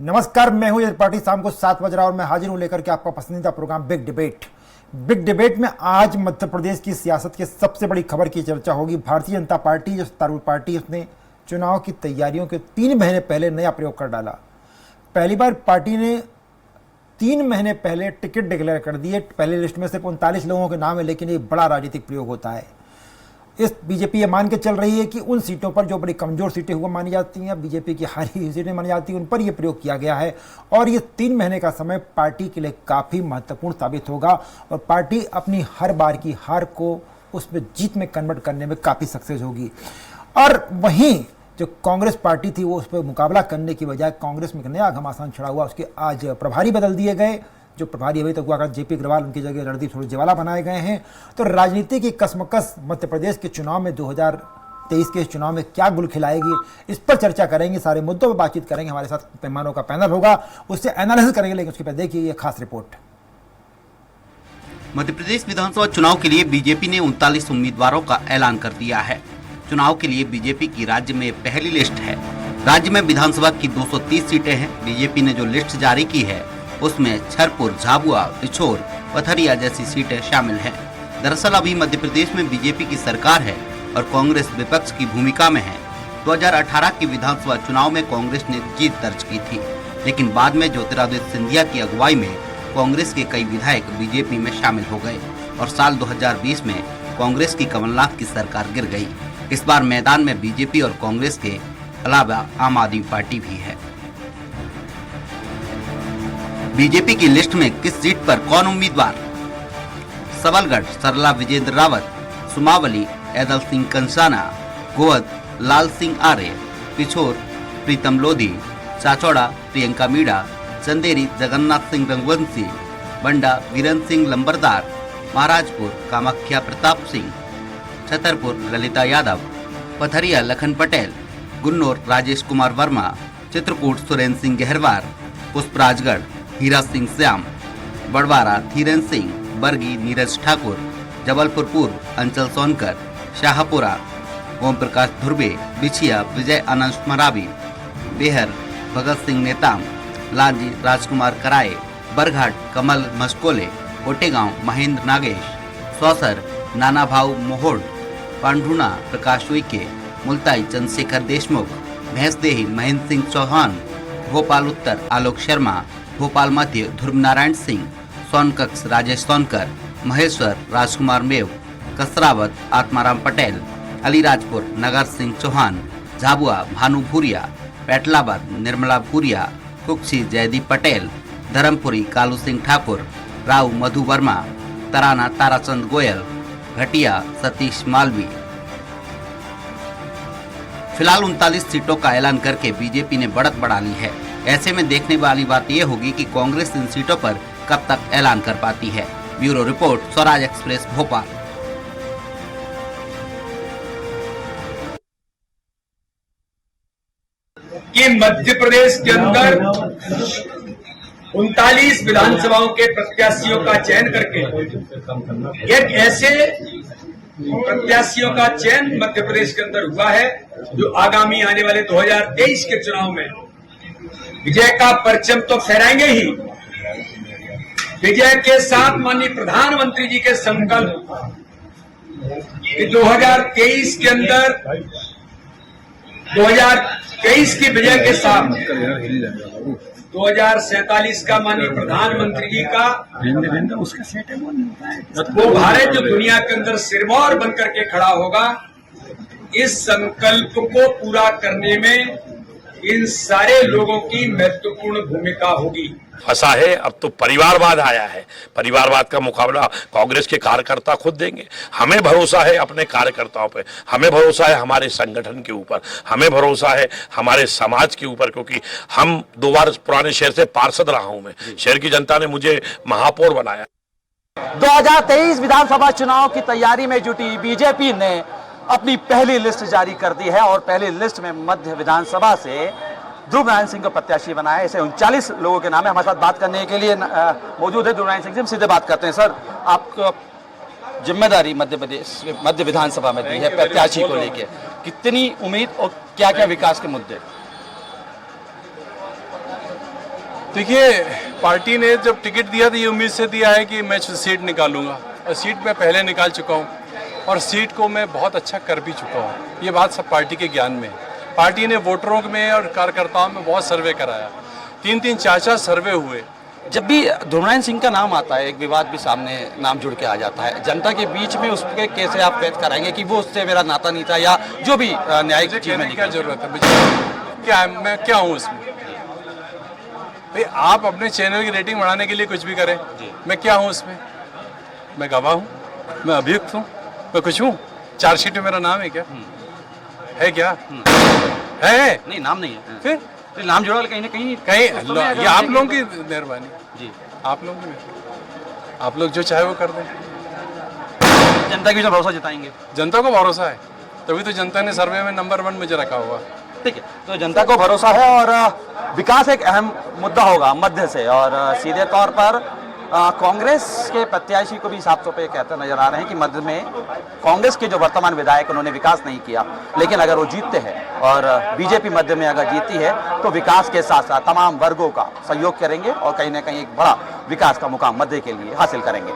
नमस्कार, मैं हूं ये पार्टी। शाम को 7 बज रहा और मैं हाजिर हूं लेकर के आपका पसंदीदा programme big debate. Big debate में आज मध्य प्रदेश की सियासत की सबसे बड़ी खबर की चर्चा होगी। भारतीय जनता पार्टी, जो सत्तारूढ़ पार्टी, उसने चुनाव की तैयारियों के 3 महीने पहले नया प्रयोग कर डाला। पहली बार पार्टी ने 3 महीने पहले टिकट डिक्लेयर कर दिए। पहले लिस्ट में सिर्फ 39 लोगों के नाम है, लेकिन ये बड़ा राजनीतिक प्रयोग होता है। इस बीजेपी ये मान के चल रही है कि उन सीटों पर जो बड़ी कमजोर सीटें हुआ मानी जाती हैं, बीजेपी की हारी हुई सीटें मानी जाती हैं, उन पर यह प्रयोग किया गया है। और ये 3 महीने का समय पार्टी के लिए काफ़ी महत्वपूर्ण साबित होगा और पार्टी अपनी हर बार की हार को उसमें जीत में कन्वर्ट करने में काफ़ी सक्सेस होगी। और वहीं जो कांग्रेस पार्टी थी, वो उस पर मुकाबला करने की बजाय कांग्रेस में एक नया घमासान छड़ा हुआ। उसके आज प्रभारी बदल दिए गए। जो प्रभारी अभी तक हुआ जेपी अग्रवाल, उनकी जगह रणदीप सुरजेवाला बनाए गए हैं। तो राजनीति की कसमकस मध्य प्रदेश के चुनाव में 2023 के चुनाव में क्या गुल खिलाएगी, इस पर चर्चा करेंगे। सारे मुद्दों पर बातचीत करेंगे। हमारे साथ मेहमानों का पैनल होगा, उससे एनालिसिस करेंगे। लेकिन उसके पहले देखिए ये खास रिपोर्ट। मध्य प्रदेश विधानसभा चुनाव के लिए बीजेपी ने 39 उम्मीदवारों का ऐलान कर दिया है। चुनाव के लिए बीजेपी की राज्य में पहली लिस्ट है। राज्य में विधानसभा की 230 सीटें हैं। बीजेपी ने जो लिस्ट जारी की है उसमें छरपुर, झाबुआ, पिछोर, पथरिया जैसी सीटें शामिल हैं। दरअसल अभी मध्य प्रदेश में बीजेपी की सरकार है और कांग्रेस विपक्ष की भूमिका में है। 2018 के विधानसभा चुनाव में कांग्रेस ने जीत दर्ज की थी, लेकिन बाद में ज्योतिरादित्य सिंधिया की अगुवाई में कांग्रेस के कई विधायक बीजेपी में शामिल हो गए और साल 2020 में कांग्रेस की कमलनाथ की सरकार गिर गई। इस बार मैदान में बीजेपी और कांग्रेस के अलावा आम आदमी पार्टी भी है। बीजेपी की लिस्ट में किस सीट पर कौन उम्मीदवार? सबलगढ़ सरला विजेंद्र रावत, सुमावली ऐदल सिंह कंसाना, गोहद लाल सिंह आर्य, पिछोर प्रीतम लोधी, चाचौड़ा प्रियंका मीणा, चंदेरी जगन्नाथ सिंह रंगवंशी, बंडा वीरेंद्र सिंह लंबरदार, महाराजपुर कामाख्या प्रताप सिंह, छतरपुर ललिता यादव, पथरिया लखन पटेल, गुन्नौर राजेश कुमार वर्मा, चित्रकूट सुरेंद्र सिंह गहरवार, पुष्पराजगढ़ हीरा सिंह श्याम, बड़वारा धीरेन्द्र सिंह, बरगी नीरज ठाकुर, जबलपुर पूर्व अंचल सोनकर, शाहपुरा ओम प्रकाश धुर्वे, बिछिया विजय आनंद मरावी, बेहर भगत सिंह नेताम, लांजी राजकुमार कराए, बरघाट कमल मस्कोले, कोटेगांव महेंद्र नागेश, सौसर नाना भाऊ मोहोड़, पांढुना प्रकाश उइके, मुल्ताई चंद्रशेखर देशमुख, भैंसदेही महेंद्र सिंह चौहान, भोपाल उत्तर आलोक शर्मा, भोपाल मध्य ध्रुव नारायण सिंह, सोनकक्ष राजेश सोनकर, महेश्वर राजकुमार मेव, कसरावत आत्माराम पटेल, अलीराजपुर नगर सिंह चौहान, झाबुआ भानु भूरिया, पैटलाबाद निर्मला भूरिया, कुक्षी जयदीप पटेल, धर्मपुरी कालू सिंह ठाकुर, राव मधु वर्मा, तराना ताराचंद गोयल, घटिया सतीश मालवी। फिलहाल 39 सीटों का ऐलान करके बीजेपी ने बढ़त बढ़ा ली है। ऐसे में देखने वाली बात यह होगी कि कांग्रेस इन सीटों पर कब तक ऐलान कर पाती है। Bureau report, Swaraj express, Bhopal. कि मध्य प्रदेश के अंदर 39 विधानसभाओं के प्रत्याशियों का चयन करके एक ऐसे प्रत्याशियों का चयन मध्य प्रदेश के अंदर हुआ है जो आगामी आने वाले 2023 के चुनाव में विजय का परचम तो फहराएंगे ही, विजय के साथ माननीय प्रधानमंत्री जी के संकल्प कि 2023 के अंदर 2023 की विजय के साथ 2047 का माननीय प्रधानमंत्री जी का वो भारत जो दुनिया के अंदर सिरमौर बनकर के खड़ा होगा, इस संकल्प को पूरा करने में इन सारे लोगों की महत्वपूर्ण भूमिका होगी। फंसा है, अब तो परिवारवाद आया है। परिवारवाद का मुकाबला कांग्रेस के कार्यकर्ता खुद देंगे। हमें भरोसा है अपने कार्यकर्ताओं पे, हमें भरोसा है हमारे संगठन के ऊपर, हमें भरोसा है हमारे समाज के ऊपर, क्योंकि हम 2 बार पुराने शहर से पार्षद रहा हूं मैं। शहर की जनता ने मुझे महापौर बनाया। 2023 विधानसभा चुनाव की तैयारी में जुटी बीजेपी ने अपनी पहली लिस्ट जारी कर दी है और पहली लिस्ट में मध्य विधानसभा से ध्रुव नारायण सिंह को प्रत्याशी बनाया। ऐसे 39 लोगों के नाम है। हमारे साथ बात करने के लिए मौजूद है ध्रुव नारायण सिंह। हम सीधे बात करते हैं। सर, आपको जिम्मेदारी मध्य प्रदेश मध्य विधानसभा में दी है प्रत्याशी को लेकर, कितनी उम्मीद और क्या क्या विकास के मुद्दे? देखिए, पार्टी ने जब टिकट दिया तो ये उम्मीद से दिया है कि मैं सीट निकालूंगा, और सीट मैं पहले निकाल चुका हूँ और सीट को मैं बहुत अच्छा कर भी चुका हूँ। ये बात सब पार्टी के ज्ञान में है। पार्टी ने वोटरों में और कार्यकर्ताओं में बहुत सर्वे कराया, 3-3, 4-4 सर्वे हुए। जब भी ध्रुवनारायण सिंह का नाम आता है, एक विवाद भी सामने नाम जुड़ के आ जाता है, जनता के बीच में उसके कैसे आप व्यक्त कराएंगे कि वो उससे मेरा नाता नहीं था, या जो भी न्यायिक चीज में क्या जरूरत है मुझे, क्या मैं क्या हूँ उसमें? भाई आप अपने चैनल की रेटिंग बढ़ाने के लिए कुछ भी करें, मैं क्या हूँ उसमें? मैं गवाह हूँ, मैं अभियुक्त हूँ, मैं कुछ हूँ? चार्जशीट में मेरा नाम है क्या? है क्या? है नहीं, नाम नहीं है। फिर नाम जुड़ा कहीं ना कहीं ये आप लोगों की मेहरबानी जी, आप लोग आप लोग जो चाहे वो कर दें। जनता के बीच में भरोसा जताएंगे। जनता को भरोसा है, तभी तो जनता ने सर्वे में नंबर 1 मुझे रखा हुआ। ठीक है, तो जनता को भरोसा है और विकास एक अहम मुद्दा होगा मध्य से, और सीधे तौर पर कांग्रेस के प्रत्याशी को भी साफ तौर पे कहते नजर आ रहे हैं कि मध्य में कांग्रेस के जो वर्तमान विधायक उन्होंने विकास नहीं किया, लेकिन अगर वो जीतते हैं और बीजेपी मध्य में अगर जीतती है तो विकास के साथ साथ तमाम वर्गों का सहयोग करेंगे और कहीं ना कहीं एक बड़ा विकास का मुकाम मध्य के लिए हासिल करेंगे।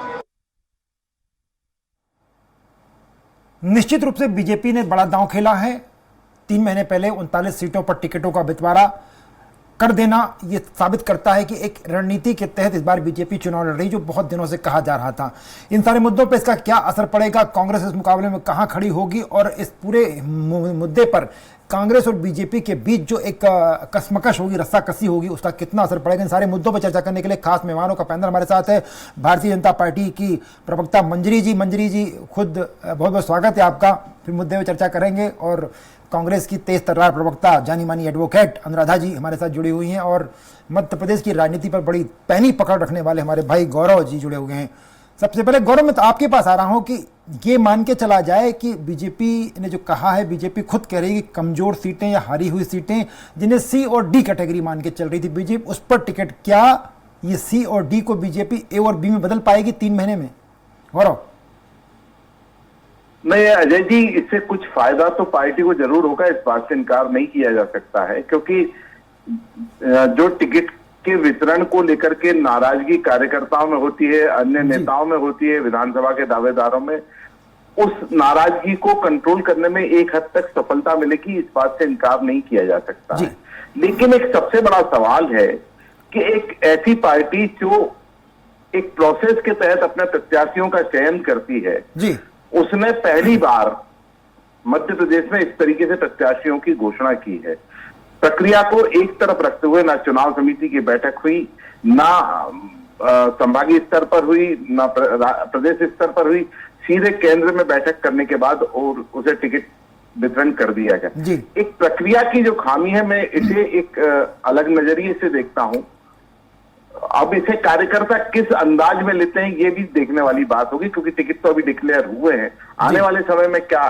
निश्चित रूप से बीजेपी ने बड़ा दांव खेला है। 3 महीने पहले 39 सीटों पर टिकटों का बंटवारा कर देना ये साबित करता है कि एक रणनीति के तहत इस बार बीजेपी चुनाव लड़ रही, जो बहुत दिनों से कहा जा रहा था। इन सारे मुद्दों पर इसका क्या असर पड़ेगा, कांग्रेस इस मुकाबले में कहां खड़ी होगी, और इस पूरे मुद्दे पर कांग्रेस और बीजेपी के बीच जो एक कसमकश होगी, रस्साकसी होगी, उसका कितना असर पड़ेगा, इन सारे मुद्दों पर चर्चा करने के लिए खास मेहमानों का पैनल हमारे साथ है। भारतीय जनता पार्टी की प्रवक्ता मंजरी जी खुद बहुत बहुत स्वागत है आपका। फिर मुद्दे पर चर्चा करेंगे, और कांग्रेस की तेज तर्रार प्रवक्ता जानी मानी एडवोकेट अनुराधा जी हमारे साथ जुड़ी हुई हैं, और मध्य प्रदेश की राजनीति पर बड़ी पैनी पकड़ रखने वाले हमारे भाई गौरव जी जुड़े हुए हैं। सबसे पहले गौरव, मैं तो आपके पास आ रहा हूं कि ये मान के चला जाए कि बीजेपी ने जो कहा है, बीजेपी खुद कह रही है कि कमजोर सीटें या हारी हुई सीटें जिन्हें सी और डी कैटेगरी मान के चल रही थी बीजेपी, उस पर टिकट, क्या ये सी और डी को बीजेपी ए और बी में बदल पाएगी 3 महीने में? गौरव। नहीं अजय जी, इससे कुछ फायदा तो पार्टी को जरूर होगा, इस बात से इनकार नहीं किया जा सकता है, क्योंकि जो टिकट के वितरण को लेकर के नाराजगी कार्यकर्ताओं में होती है, अन्य नेताओं में होती है, विधानसभा के दावेदारों में, उस नाराजगी को कंट्रोल करने में एक हद तक सफलता मिलेगी, इस बात से इनकार नहीं किया जा सकता है। लेकिन एक सबसे बड़ा सवाल है कि एक ऐसी पार्टी जो एक प्रोसेस के तहत अपने प्रत्याशियों का चयन करती है जी, उसने पहली बार मध्य प्रदेश में इस तरीके से प्रत्याशियों की घोषणा की है। प्रक्रिया को एक तरफ रखते हुए ना चुनाव समिति की बैठक हुई, ना संभागीय स्तर पर हुई, ना प्रदेश स्तर पर हुई, सीधे केंद्र में बैठक करने के बाद और उसे टिकट वितरण कर दिया गया। एक प्रक्रिया की जो खामी है, मैं इसे एक अलग नजरिए से देखता हूं। अब इसे कार्यकर्ता किस अंदाज में लेते हैं ये भी देखने वाली बात होगी, क्योंकि टिकट तो अभी डिक्लेयर हुए हैं। आने वाले समय में क्या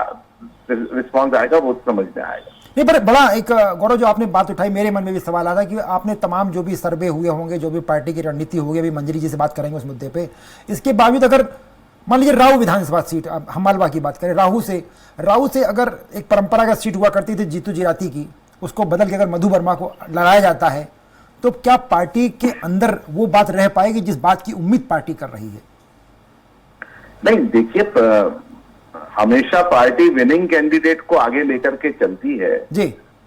रिस्पॉन्स आएगा वो समझ में आएगा। ये बड़ा एक गौरव जो आपने बात उठाई, मेरे मन में भी सवाल आता है कि आपने तमाम जो भी सर्वे हुए होंगे, जो भी पार्टी की रणनीति होगी, अभी मंजरी जी से बात करेंगे उस मुद्दे पे, इसके बावजूद अगर मान लीजिए राहू विधानसभा सीट, अब हम मालवा की बात करें, राहू से अगर एक परंपरागत सीट हुआ करती थी जीतू जिराती की, उसको बदल के अगर मधु वर्मा को लड़ाया जाता है, तो क्या पार्टी के अंदर वो बात रह पाएगी जिस बात की उम्मीद पार्टी कर रही है? नहीं, देखिए, हमेशा पार्टी विनिंग कैंडिडेट को आगे लेकर के चलती है जी,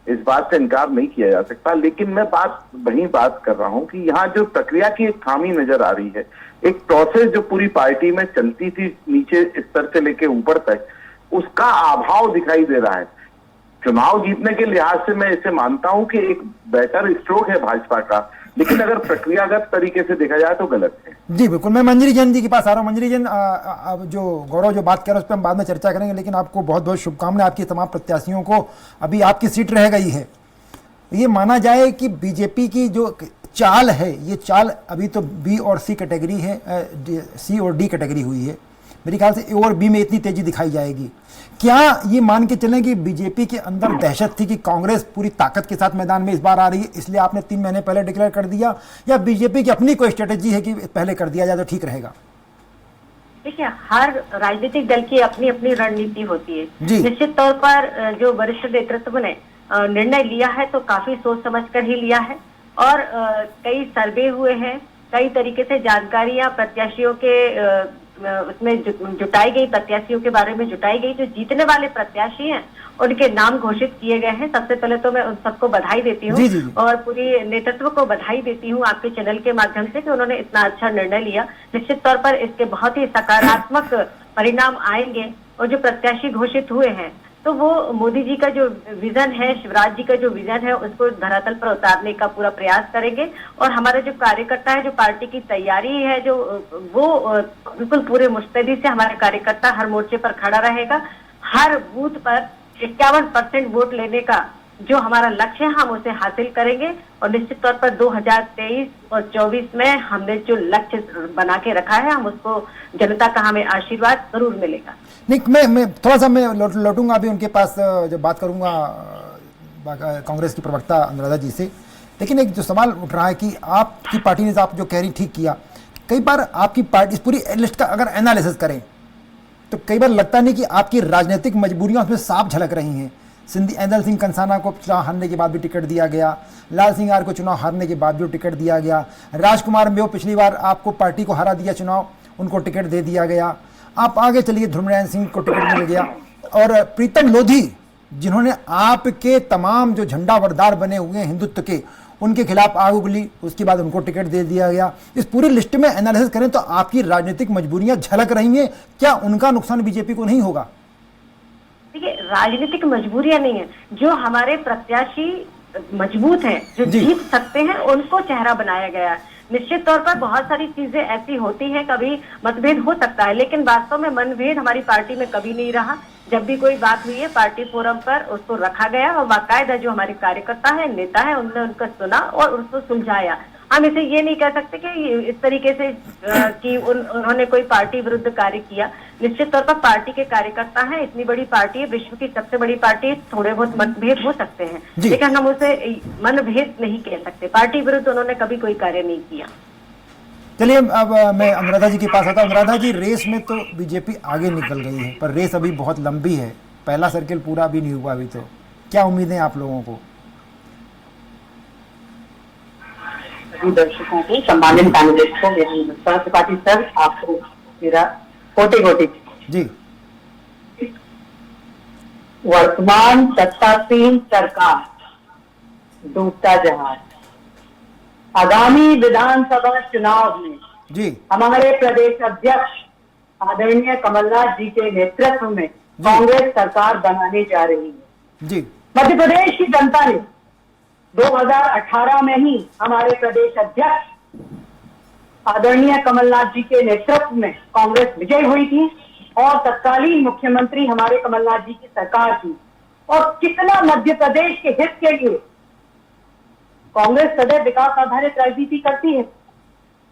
इस बात से इनकार नहीं किया जा सकता। लेकिन मैं वही बात कर रहा हूं कि यहाँ जो प्रक्रिया की एक खामी नजर आ रही है, एक प्रोसेस जो पूरी पार्टी में चलती थी नीचे स्तर से लेके ऊपर तक, उसका अभाव दिखाई दे रहा है। चुनाव जीतने के लिहाज से मैं इसे मानता हूं कि एक बेटर स्ट्रोक है भाजपा का, लेकिन अगर प्रक्रियागत तरीके से देखा जाए तो गलत है। जी बिल्कुल, मैं मंजरी जैन जी के पास आ रहा हूँ। मंजरी जैन, जो गौरव जो बात कर रहे हैं उस पर हम बाद में चर्चा करेंगे, लेकिन आपको बहुत बहुत शुभकामनाएं, आपकी तमाम प्रत्याशियों को। अभी आपकी सीट रह गई है। ये माना जाए कि बीजेपी की जो चाल है, ये चाल अभी तो बी और सी कैटेगरी है, सी और डी कैटेगरी हुई है, मेरे ख्याल से ए और बी में इतनी तेजी दिखाई जाएगी। क्या ये मान के चलें कि बीजेपी के अंदर दहशत थी कि कांग्रेस पूरी ताकत के साथ मैदान में इस बार आ रही है, इसलिए आपने 3 महीने पहले डिक्लेयर कर दिया, या बीजेपी की अपनी कोई स्ट्रेटेजी है कि पहले कर दिया जाए तो ठीक रहेगा? देखिए, हर राजनीतिक दल की अपनी अपनी रणनीति होती है। निश्चित तौर पर जो वरिष्ठ नेतृत्व ने निर्णय लिया है तो काफी सोच समझ कर ही लिया है, और कई सर्वे हुए हैं, कई तरीके से जानकारियां प्रत्याशियों के उसमें जुटाई गई, प्रत्याशियों के बारे में जुटाई गई। जो जीतने वाले प्रत्याशी हैं उनके नाम घोषित किए गए हैं। सबसे पहले तो मैं उन सबको बधाई देती हूँ और पूरी नेतृत्व को बधाई देती हूँ आपके चैनल के माध्यम से कि उन्होंने इतना अच्छा निर्णय लिया। निश्चित तौर पर इसके बहुत ही सकारात्मक परिणाम आएंगे और जो प्रत्याशी घोषित हुए हैं तो वो मोदी जी का जो विजन है, शिवराज जी का जो विजन है, उसको धरातल पर उतारने का पूरा प्रयास करेंगे। और हमारे जो कार्यकर्ता है, जो पार्टी की तैयारी है, जो वो बिल्कुल पूरे मुस्तैदी से हमारे कार्यकर्ता हर मोर्चे पर खड़ा रहेगा। हर बूथ पर 51% वोट लेने का जो हमारा लक्ष्य है हम उसे हासिल करेंगे और निश्चित तौर पर 2023 और 24 में हमने जो लक्ष्य बना के रखा है हम उसको, जनता का हमें आशीर्वाद जरूर मिलेगा। नहीं, मैं थोड़ा सा मैं लौटूंगा अभी उनके पास जब बात करूंगा कांग्रेस की प्रवक्ता अनुराधा जी से। लेकिन एक जो सवाल उठ रहा है कि आपकी पार्टी ने, आप जो कह रही ठीक किया, कई बार आपकी पार्टी इस पूरी लिस्ट का अगर एनालिसिस करें तो कई बार लगता नहीं कि आपकी राजनीतिक मजबूरियां उसमें साफ झलक रही हैं। एदल सिंह कंसाना को चुनाव हारने के बाद भी टिकट दिया गया, लाल सिंह आर को चुनाव हारने के बाद भी टिकट दिया गया, राजकुमार मेव पिछली बार आपको पार्टी को हरा दिया चुनाव, उनको टिकट दे दिया गया। आप आगे चलिए, ध्रुवनारायण सिंह को टिकट मिल गया और प्रीतम लोधी जिन्होंने आपके तमाम जो झंडावरदार बने हुए हैं हिंदुत्व के, उनके खिलाफ आग उगली, उसके बाद उनको टिकट दे दिया गया। इस पूरी लिस्ट में एनालिसिस करें तो आपकी राजनीतिक मजबूरियां झलक रही हैं, क्या उनका नुकसान बीजेपी को नहीं होगा? देखिए, राजनीतिक मजबूरियां नहीं है, जो हमारे प्रत्याशी मजबूत हैं, जो जीत सकते हैं, उनको चेहरा बनाया गया है। निश्चित तौर पर बहुत सारी चीजें ऐसी होती हैं, कभी मतभेद हो सकता है, लेकिन वास्तव में मनभेद हमारी पार्टी में कभी नहीं रहा। जब भी कोई बात हुई है पार्टी फोरम पर उसको रखा गया और बाकायदा जो हमारे कार्यकर्ता है, नेता है, उन्होंने उनका सुना और उसको सुलझाया। हम इसे ये नहीं कह सकते कि इस तरीके से कि उन्होंने कोई पार्टी विरुद्ध कार्य किया। निश्चित तौर पर पार्टी के कार्यकर्ता हैं, इतनी बड़ी पार्टी है, विश्व की सबसे बड़ी पार्टी है, थोड़े बहुत मतभेद हो सकते हैं, लेकिन हम उसे मनभेद नहीं कह सकते। पार्टी विरुद्ध उन्होंने कभी कोई कार्य नहीं किया। चलिए, अब मैं अनुराधा जी के पास आता हूँ। अनुराधा जी, रेस में तो बीजेपी आगे निकल गई है, पर रेस अभी बहुत लंबी है, पहला सर्किल पूरा भी नहीं हुआ अभी, तो क्या उम्मीदें आप लोगों को? दर्शकों को, सम्मानित पैनलिस्ट को मेरा नमस्कार। त्रिपाठी सर, आपको मेरा कोटि जी। वर्तमान सत्तासीन सरकार डूबता जहाज, आगामी विधानसभा चुनाव में जी हमारे प्रदेश अध्यक्ष आदरणीय कमलनाथ जी के नेतृत्व में कांग्रेस सरकार बनाने जा रही है जी। मध्य प्रदेश की जनता ने 2018 में ही हमारे प्रदेश अध्यक्ष आदरणीय कमलनाथ जी के नेतृत्व में कांग्रेस विजय हुई थी और तत्कालीन मुख्यमंत्री हमारे कमलनाथ जी की सरकार थी। और कितना मध्य प्रदेश के हित के लिए कांग्रेस सदैव विकास आधारित राजनीति करती है।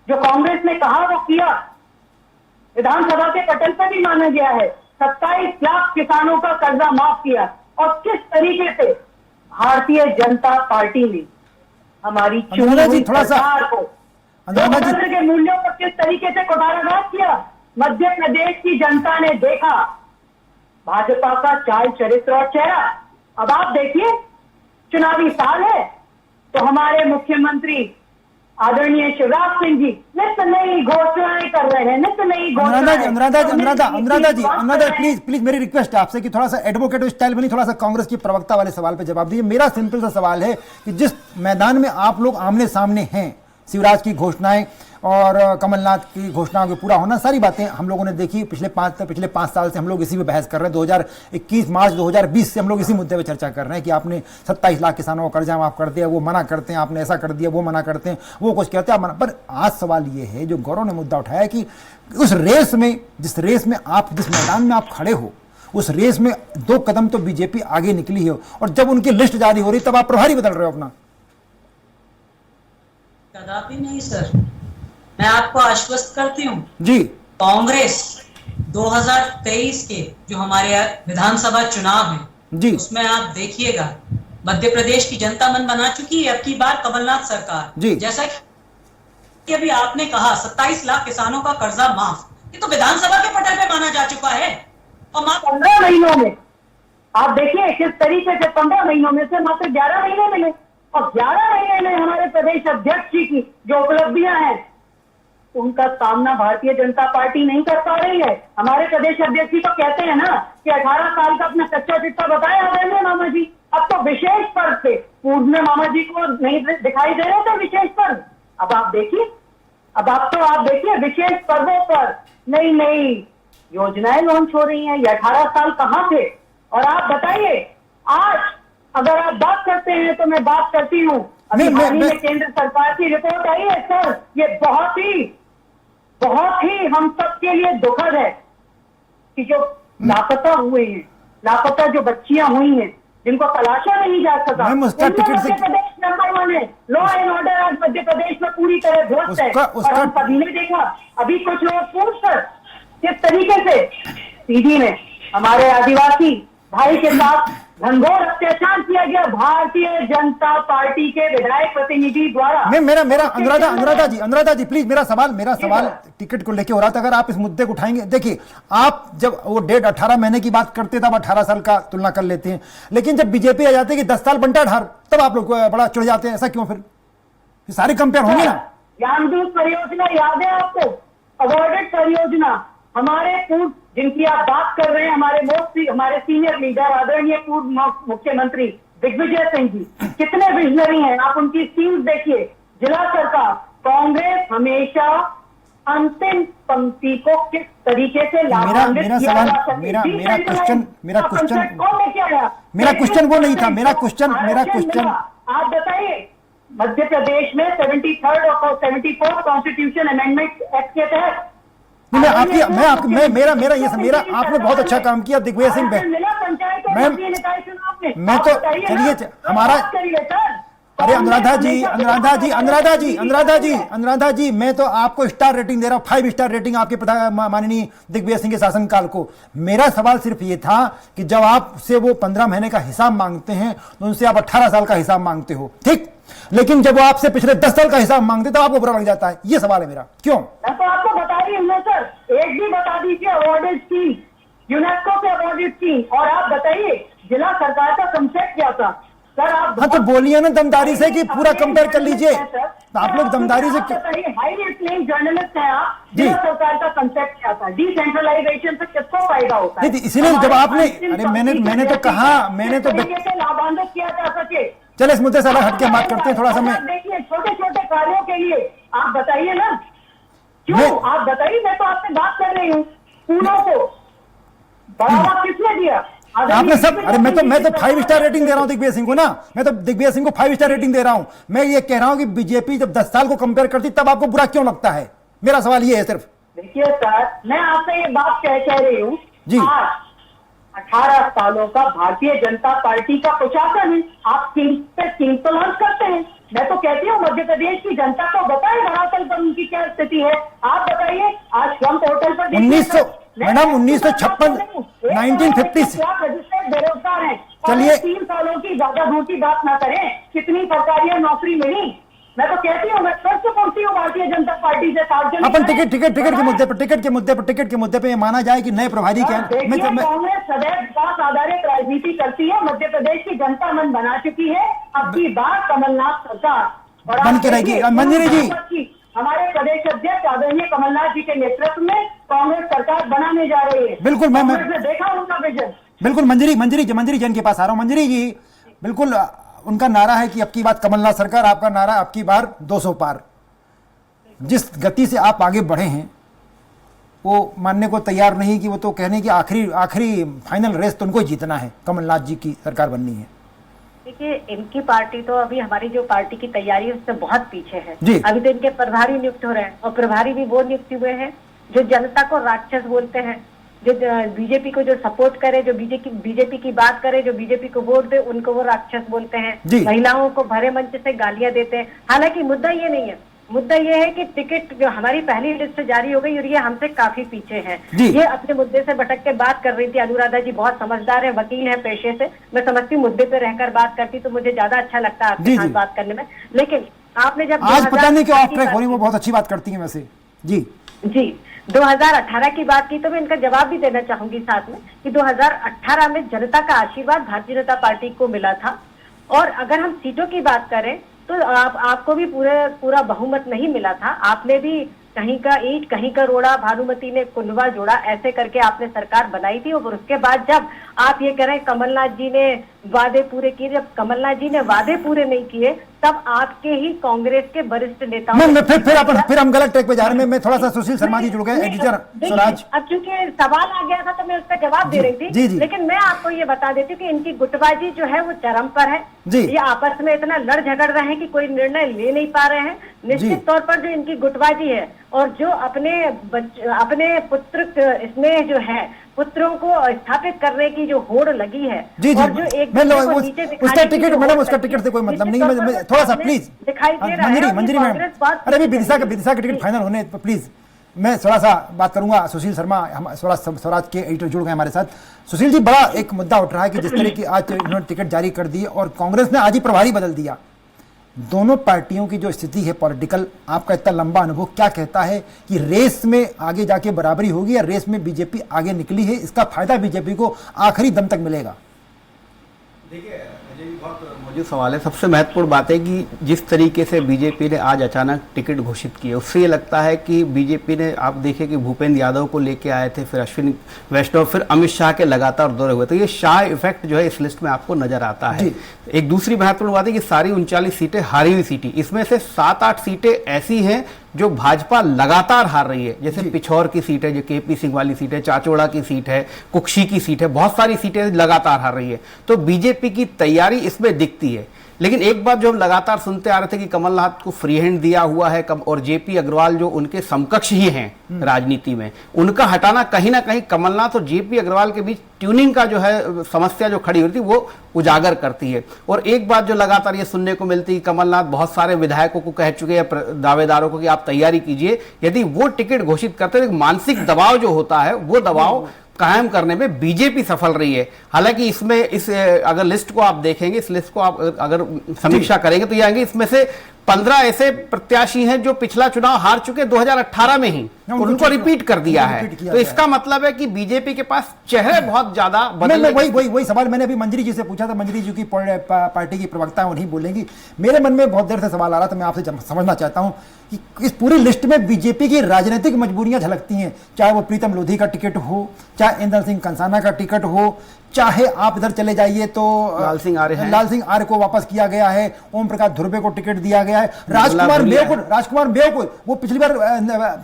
जो कांग्रेस ने कहा वो किया, विधानसभा के पटल पर भी माना गया है। 27 लाख किसानों का कर्जा माफ किया और किस तरीके से भारतीय जनता पार्टी ने हमारी सरकार को लोकतंत्र के मूल्यों पर किस तरीके से कुठाराघात किया। मध्य प्रदेश की जनता ने देखा भाजपा का चाल चरित्र और चेहरा। अब आप देखिए, चुनावी साल है तो हमारे मुख्यमंत्री आदरणीय शिवराज सिंह जी नित्य नई घोषणाएं कर रहे हैं, नित्य नई अनुराधा जी, प्लीज मेरी रिक्वेस्ट है आपसे कि थोड़ा सा एडवोकेट स्टाइल में नहीं, थोड़ा सा कांग्रेस की प्रवक्ता वाले सवाल पे जवाब दीजिए। मेरा सिंपल सा सवाल है कि जिस मैदान में आप लोग आमने सामने हैं, शिवराज की घोषणाएं और कमलनाथ की घोषणाओं के पूरा होना, सारी बातें हम लोगों ने देखी। पिछले 5 साल से हम लोग इसी पे बहस कर रहे हैं। 2021 मार्च 2020 से हम लोग इसी मुद्दे पे चर्चा कर रहे हैं कि आपने 27 लाख किसानों का कर्जा माफ कर दिया, वो मना करते हैं, आपने ऐसा कर दिया, वो मना करते हैं, वो कुछ कहते हैं, आप मना। पर आज सवाल ये है, जो गौरव ने मुद्दा उठाया कि उस रेस में, जिस रेस में आप, जिस मैदान में आप खड़े हो, उस रेस में 2 कदम तो बीजेपी आगे निकली है और जब उनकी लिस्ट जारी हो रही तब आप प्रभारी बदल रहे हो अपना। कदापि नहीं सर, मैं आपको आश्वस्त करती हूँ जी, कांग्रेस 2023 के जो हमारे विधानसभा चुनाव है जी, उसमें आप देखिएगा मध्य प्रदेश की जनता मन बना चुकी है। अब की बार कमलनाथ सरकार जी, जैसा कि अभी आपने कहा 27 लाख किसानों का कर्जा माफ, ये तो विधानसभा के पटल पे माना जा चुका है। और 15 महीनों में आप देखिए किस तरीके से 15 महीनों में से मात्र 11 महीने मिले और 11 महीने में हमारे प्रदेश अध्यक्ष जी की जो उपलब्धियां हैं उनका सामना भारतीय जनता पार्टी नहीं कर पा रही है। हमारे प्रदेश अध्यक्ष जी तो कहते हैं ना कि 18 साल का अपना कच्चा चिट्ठा बताया आदरणीय मामा जी। अब तो विशेष पर्व थे, पूर्व में मामा जी को नहीं दिखाई दे रहे थे विशेष पर्व। अब आप देखिए, आप देखिए विशेष पर्वों पर नई नई योजनाएं लॉन्च हो रही हैं। ये 18 साल कहाँ थे? और आप बताइए, आज अगर आप बात करते हैं तो मैं बात करती हूँ, अभी हाल ही में केंद्र सरकार की रिपोर्ट आई है सर, ये बहुत ही हम सबके लिए दुखद है कि जो लापता जो बच्चियां हुई हैं, जिनको तलाशा नहीं जा सका, मध्य प्रदेश नंबर 1 है। लॉ एंड ऑर्डर आज मध्य प्रदेश में पूरी तरह ध्वस्त है। और हम सभी ने देखा, अभी कुछ लोग पूछकर किस तरीके से सीधी में हमारे आदिवासी भाई के साथ घनघोर अत्याचार किया गया भारतीय जनता पार्टी के विधायक प्रतिनिधि द्वारा। मेरा अनुराधा जी प्लीज, मेरा सवाल टिकट को लेके हो रहा था। अगर आप इस मुद्दे को उठाएंगे, देखिए आप जब वो डेढ़ 18 महीने की बात करते तब 18 साल का तुलना कर लेते हैं, लेकिन जब बीजेपी आ जाती है कि 10 साल बनता 18, तब आप लोग बड़ा चढ़ जाते हैं। ऐसा क्यों? फिर सारे कंपेयर होंगे ना। ज्ञानदूत परियोजना याद है आपको? अवॉर्डेड परियोजना हमारे पूर्व, जिनकी आप बात कर रहे हैं, हमारे सीनियर लीडर आदरणीय पूर्व मुख्यमंत्री दिग्विजय सिंह जी, कितने विजनरी हैं। आप उनकी स्कीम्स देखिए। जिला सरकार कांग्रेस हमेशा अंतिम पंक्ति को किस तरीके से लाभान्वित किया जा सके। मेरा क्वेश्चन वो नहीं था। मेरा क्वेश्चन आप बताइए, मध्य प्रदेश में 73rd और 74th कॉन्स्टिट्यूशन अमेंडमेंट एक्ट के तहत आपने बहुत अच्छा काम किया दिग्विजय सिंह पे। मैं तो चलिए हमारा, अरे अनुराधा जी मैं तो आपको स्टार रेटिंग दे रहा हूँ, 5 स्टार रेटिंग आपके माननीय दिग्विजय सिंह के शासनकाल को। मेरा सवाल सिर्फ ये था कि जब आपसे वो 15 महीने का हिसाब मांगते हैं तो उनसे आप 18 साल का हिसाब मांगते हो, ठीक, लेकिन जब वो आपसे पिछले 10 साल का हिसाब मांगते तो आपको बुरा लग जाता है। ये सवाल है मेरा। क्यों? मैं तो आपको बता रही हूँ सर, एक भी बता दीजिए अवॉर्डेड स्कीम, यूनेस्को से अवॉर्डेड स्कीम। और आप बताइए जिला सरकार का कंसेप्ट क्या था सर? आप हाँ तो बोलिए ना दमदारी से कि पूरा कंपेयर कर लीजिए। तो आप लोग दमदारी से हाईली ट्रेन जर्नलिस्ट हैं आप। जिला सरकार का कंसेप्ट क्या था? डिसेंट्रलाइजेशन से किसको फायदा होता है? इसीलिए जब आपने, अरे मैंने तो कहा, मैंने तो लाभान्वित किया जा सके। चले इस मुद्दे से अलग हटके बात करते हैं थोड़ा सा। मैं देखिए छोटे छोटे कार्यों के लिए आप बताइए ना, क्यों आप बताइए। मैं तो आपसे बात कर रही हूँ, स्कूलों को बढ़ावा किसने दिया? आपने सब। अरे मैं तो 5 स्टार रेटिंग दे रहा हूँ दिग्विजय सिंह को ना। मैं तो दिग्विजय सिंह को 5 स्टार रेटिंग दे रहा हूँ। मैं ये कह रहा हूँ कि बीजेपी जब 10 साल को कंपेयर करती तब आपको बुरा क्यों लगता है? मेरा सवाल ये है सिर्फ। देखिए सर, मैं आपसे ये बात कह रही हूँ जी, 18 सालों का भारतीय जनता पार्टी का प्रशासन है। आप स्कीम तो लॉन्च करते हैं। मैं तो कहती हूँ मध्य प्रदेश की जनता को बताएं धरातल पर उनकी क्या स्थिति है। आप बताइए, आज श्रम पोर्टल पर 1956 1950 रजिस्टर्ड बेरोजगार हैं। चलिए 3 सालों की ज्यादा दूर की बात ना करें, कितनी सरकारी नौकरी मिली। मैं तो कहती हूँ, मैं स्पष्ट पूछती हूँ भारतीय जनता पार्टी से, अपन टिकट के मुद्दे पे ये माना जाए कि नए प्रभारी क्या? कांग्रेस सदैव विकास आधारित राजनीति करती है। मध्य प्रदेश की जनता मन बना चुकी है। अब की बार कमलनाथ सरकार बन के रहेगी। मंजरी जी, हमारे प्रदेश अध्यक्ष आदरणीय कमलनाथ जी के नेतृत्व में कांग्रेस सरकार बनाने जा रही है। बिल्कुल, मैं देखा उनका विजन। बिल्कुल मंजरी जी इनके पास आ रहा हूँ। मंजरी जी, बिल्कुल उनका नारा है कि अब की बात कमलनाथ सरकार, आपका नारा अब की बार 200 पार। जिस गति से आप आगे बढ़े हैं वो मानने को तैयार नहीं कि वो तो कहने की आखिरी फाइनल रेस तो उनको जीतना है, कमलनाथ जी की सरकार बननी है। देखिए, इनकी पार्टी तो अभी हमारी जो पार्टी की तैयारी है उससे बहुत पीछे है। अभी तो इनके प्रभारी नियुक्त हो रहे हैं, और प्रभारी भी वो नियुक्त हुए हैं जो जनता को राक्षस बोलते हैं, जो बीजेपी को जो सपोर्ट करे, जो बीजेपी की बात करे, जो बीजेपी को वोट दे, उनको वो राक्षस बोलते हैं। महिलाओं को भरे मंच से गालियां देते हैं। हालांकि मुद्दा ये नहीं है, मुद्दा ये है कि टिकट जो हमारी पहली लिस्ट जारी हो गई और ये हमसे काफी पीछे है। ये अपने मुद्दे से भटक के बात कर रही थी। अनुराधा जी बहुत समझदार है, वकील है पेशे से। मैं समझती हूँ मुद्दे पे रहकर बात करती तो मुझे ज्यादा अच्छा लगता है आपके साथ बात करने में। लेकिन आपने जब आज पता नहीं क्यों ऑफ ट्रैक हो रही, वो बहुत अच्छी बात करती है वैसे। जी 2018 की बात की तो मैं इनका जवाब भी देना चाहूंगी साथ में कि 2018 में जनता का आशीर्वाद भारतीय जनता पार्टी को मिला था। और अगर हम सीटों की बात करें तो आपको भी पूरा बहुमत नहीं मिला था। आपने भी कहीं का ईंट कहीं का रोड़ा, भानुमति ने कुंडवा जोड़ा, ऐसे करके आपने सरकार बनाई थी। और उसके बाद जब आप ये कह रहे हैं कमलनाथ जी ने वादे पूरे किए, जब कमलनाथ जी ने वादे पूरे नहीं किए तब आपके ही कांग्रेस के वरिष्ठ नेताओं फिर हम गलत ट्रैक पे जा रहे हैं। मैं थोड़ा सा सुशील शर्मा जी जुड़ गए, एडिटर स्वराज। अब चूंकि सवाल आ गया था तो मैं उसका जवाब दे रही थी। लेकिन मैं आपको ये बता देती हूँ कि इनकी गुटबाजी जो है वो चरम पर है। ये आपस में इतना लड़ झगड़ रहे हैं कि कोई निर्णय ले नहीं पा रहे हैं। निश्चित तौर पर जो इनकी गुटबाजी है और जो अपने पुत्र इसमें जो है पुत्रों को स्थापित करने की जो होड़ लगी है, और जो एक उसका टिकट मैडम, उसका टिकट से कोई मतलब नहीं। मैं थोड़ा सा प्लीज दिखाई दे रहा है मंजरी मैडम, अरे अभी विदिशा का टिकट फाइनल होने, प्लीज मैं थोड़ा सा बात करूंगा। सुशील शर्मा हम स्वराज के एडिटर जुड़ गए हमारे साथ। सुशील जी, बड़ा एक मुद्दा उठ रहा है कि जिस तरह की आज इन्होंने टिकट जारी कर दी और कांग्रेस ने आज ही प्रभारी बदल दिया। दोनों पार्टियों की जो स्थिति है पॉलिटिकल, आपका इतना लंबा अनुभव क्या कहता है कि रेस में आगे जाके बराबरी होगी या रेस में बीजेपी आगे निकली है, इसका फायदा बीजेपी को आखिरी दम तक मिलेगा? देखिए, बहुत मौजूद सवाल है। सबसे महत्वपूर्ण बात है कि जिस तरीके से बीजेपी ने आज अचानक टिकट घोषित किए, उससे ये लगता है कि बीजेपी ने, आप देखिए कि भूपेंद्र यादव को लेके आए थे, फिर अश्विनी वैष्णव, फिर अमित शाह के लगातार दौरे हुए, तो ये शाह इफेक्ट जो है इस लिस्ट में आपको नजर आता है। एक दूसरी महत्वपूर्ण बात है कि सारी 39 सीटें हारी हुई सीटें, इसमें से 7-8 सीटें ऐसी हैं जो भाजपा लगातार हार रही है। जैसे पिछौर की सीट है, जो केपी सिंह वाली सीट है, चाचौड़ा की सीट है, कुक्षी की सीट है, बहुत सारी सीटें लगातार हार रही है। तो बीजेपी की तैयारी इसमें दिखती है। लेकिन एक बात जो हम लगातार सुनते आ रहे थे कि कमलनाथ को फ्री हैंड दिया हुआ है, और जेपी अग्रवाल जो उनके समकक्ष ही हैं राजनीति में, उनका हटाना कहीं ना कहीं कमलनाथ और जेपी अग्रवाल के बीच ट्यूनिंग का जो है समस्या जो खड़ी हुई थी वो उजागर करती है। और एक बात जो लगातार ये सुनने को मिलती है, कमलनाथ बहुत सारे विधायकों को कह चुके हैं, दावेदारों को, कि आप तैयारी कीजिए, यदि वो टिकट घोषित करते हैं, मानसिक दबाव जो होता है वो दबाव कायम करने में बीजेपी सफल रही है। हालांकि इसमें अगर लिस्ट को आप देखेंगे, इस लिस्ट को आप अगर समीक्षा करेंगे तो ये आएंगे, इसमें से 15 ऐसे प्रत्याशी हैं जो पिछला चुनाव हार चुके 2018 में ही, उनको रिपीट कर दिया है। तो इसका मतलब है कि बीजेपी के पास चेहरे बहुत ज्यादा बदले। वही सवाल मैंने अभी मंजरी जी से पूछा था। मंजरी जी की पार्टी की प्रवक्ता है, उन्हीं बोलेंगी। मेरे मन में बहुत देर से सवाल आ रहा था, मैं आपसे समझना चाहता हूं कि इस पूरी लिस्ट में बीजेपी की राजनीतिक मजबूरियां झलकती हैं, चाहे वो प्रीतम लोधी का टिकट हो, चाहे इंदर सिंह कंसाना का टिकट हो, चाहे आप इधर चले जाइए तो लाल सिंह आर्य को वापस किया गया है, ओम प्रकाश धुर्वे को टिकट दिया गया है, राजकुमार मेव को वो पिछली बार,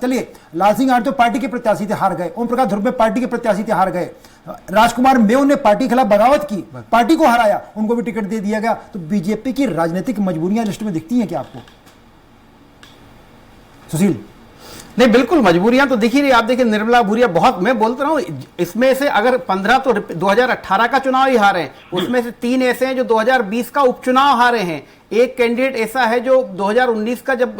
चलिए लाल सिंह आर्य तो पार्टी के प्रत्याशी थे, हार गए, ओम प्रकाश धुर्वे पार्टी के प्रत्याशी थे, हार गए, राजकुमार मेव ने पार्टी के खिलाफ बगावत की, पार्टी को हराया, उनको भी टिकट दे दिया गया। तो बीजेपी की राजनीतिक मजबूरियां लिस्ट में दिखती हैं क्या आपको सुशील? नहीं, बिल्कुल मजबूरियां तो दिख ही रही। आप देखिए निर्मला भूरिया, बहुत, मैं बोलता हूँ इसमें से अगर 15 तो 2018 का चुनाव ही हारे, उसमें से 3 ऐसे हैं जो 2020 का उपचुनाव हारे हैं। एक कैंडिडेट ऐसा है जो 2019 का जब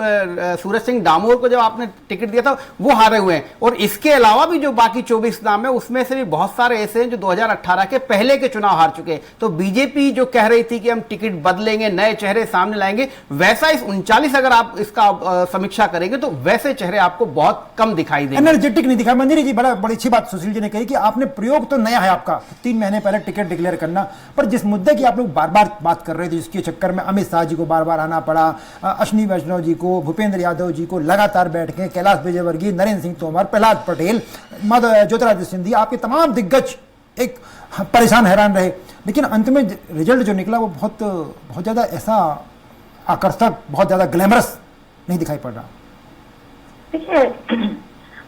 सूरज सिंह डामोर को जब आपने टिकट दिया था वो हारे हुए हैं। और इसके अलावा भी जो बाकी 24 नाम है उसमें से भी बहुत सारे ऐसे हैं जो 2018 के पहले के चुनाव हार चुके हैं। तो बीजेपी जो कह रही थी कि हम टिकट बदलेंगे, नए चेहरे सामने लाएंगे, वैसा इस 39 अगर आप इसका समीक्षा करेंगे तो वैसे चेहरे आपको बहुत कम दिखाई देंगे, एनर्जेटिक नहीं दिखा। मंजरी जी, बड़ी अच्छी बात सुशील जी ने कही कि आपने प्रयोग तो नया है आपका, 3 महीने पहले टिकट डिक्लेयर करना, पर जिस मुद्दे की आप लोग बार बार बात कर रहे थे, जिसके चक्कर में अमित शाह जी को बार बार आना पड़ा, अश्विनी वैष्णव जी को, भूपेंद्र यादव जी को लगातार बैठकें, कैलाश विजयवर्गीय, नरेंद्र सिंह तोमर, प्रहलाद पटेल, ज्योतिरादित्य सिंधिया, आपके तमाम दिग्गज एक परेशान हैरान रहे। लेकिन अंत में रिजल्ट जो निकला वो बहुत ज्यादा ऐसा आकर्षक, बहुत ज्यादा ग्लैमरस नहीं दिखाई पड़ रहा। देखिए,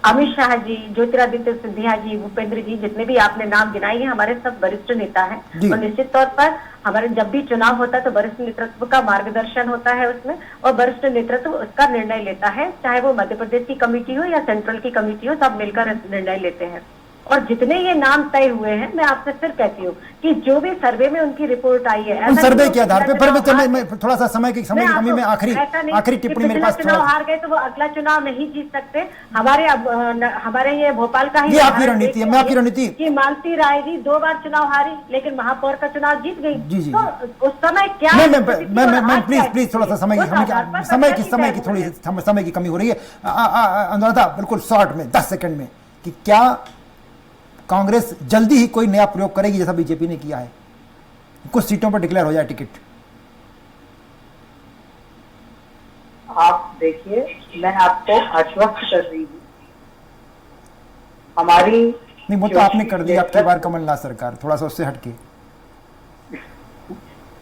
अमित शाह जी, ज्योतिरादित्य सिंधिया जी, भूपेंद्र जी, जितने भी आपने नाम गिनाए हैं, हमारे सब वरिष्ठ नेता हैं। और निश्चित तौर पर हमारे जब भी चुनाव होता है तो वरिष्ठ नेतृत्व का मार्गदर्शन होता है उसमें, और वरिष्ठ नेतृत्व उसका निर्णय लेता है, चाहे वो मध्य प्रदेश की कमेटी हो या सेंट्रल की कमेटी हो, सब मिलकर निर्णय लेते हैं। और जितने ये नाम तय हुए हैं, मैं आपसे फिर कहती हूँ कि जो भी सर्वे में उनकी रिपोर्ट आई है, सर्वे के आधार पर, फिर थोड़ा सा समय की कमी में आखिरी टिप्पणी मेरे पास, चुनाव हार गए तो वो अगला चुनाव नहीं जीत सकते। हमारे ये भोपाल का ही आपकी रणनीति है, मैं आपकी रणनीति कि मालती राय जी 2 बार चुनाव हारी लेकिन महापौर का चुनाव जीत गई। तो उस समय क्या, मैं प्लीज थोड़ा सा समय की कमी हो रही है, अनुराधा बिल्कुल शॉर्ट में 10 सेकंड में, कि क्या कांग्रेस जल्दी ही कोई नया प्रयोग करेगी जैसा बीजेपी ने किया है, कुछ सीटों पर डिक्लेयर हो जाए टिकट? आप देखिए, मैं आपको आश्वस्त कर रही हूँ, हमारी नहीं, वो तो आपने कर दिया आपकी बार कमलनाथ सरकार, थोड़ा सा उससे हटके।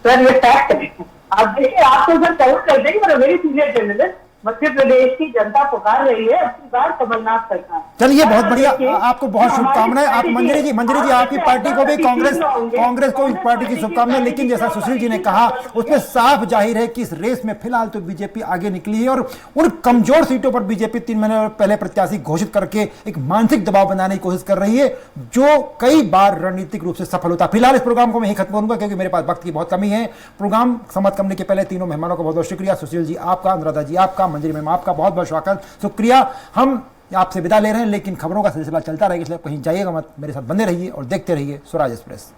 सर ये फैक्ट है। आप देखिए, आप तो सर कवर कर देंगे, पर very senior journalist, Madhya Pradesh की जनता पुकार रही है अपनी बार कमलनाथ सरकार। चलिए, बहुत बढ़िया, आपको बहुत शुभकामनाएं। आप मंजरी जी आपकी पार्टी को भी, कांग्रेस को भी पार्टी की शुभकामनाएं। लेकिन जैसा सुशील जी ने कहा, उसमें साफ जाहिर है कि इस रेस में फिलहाल तो बीजेपी आगे निकली है और उन कमजोर सीटों पर बीजेपी 3 महीने पहले प्रत्याशी घोषित करके एक मानसिक दबाव बनाने की कोशिश कर रही है, जो कई बार रणनीतिक रूप से सफल होता है। फिलहाल इस प्रोग्राम को मैं ही खत्म करूंगा क्योंकि मेरे पास वक्त की बहुत कमी है। प्रोग्राम समाप्त करने के पहले तीनों मेहमानों का बहुत बहुत शुक्रिया। सुशील जी आपका, अनुराधा जी आपका, मंजरी मैम आपका बहुत बहुत स्वागत, शुक्रिया। हम आपसे विदा ले रहे हैं, लेकिन खबरों का सिलसिला चलता रहेगा, इसलिए कहीं जाइएगा मत, मेरे साथ बने रहिए और देखते रहिए स्वराज एक्सप्रेस।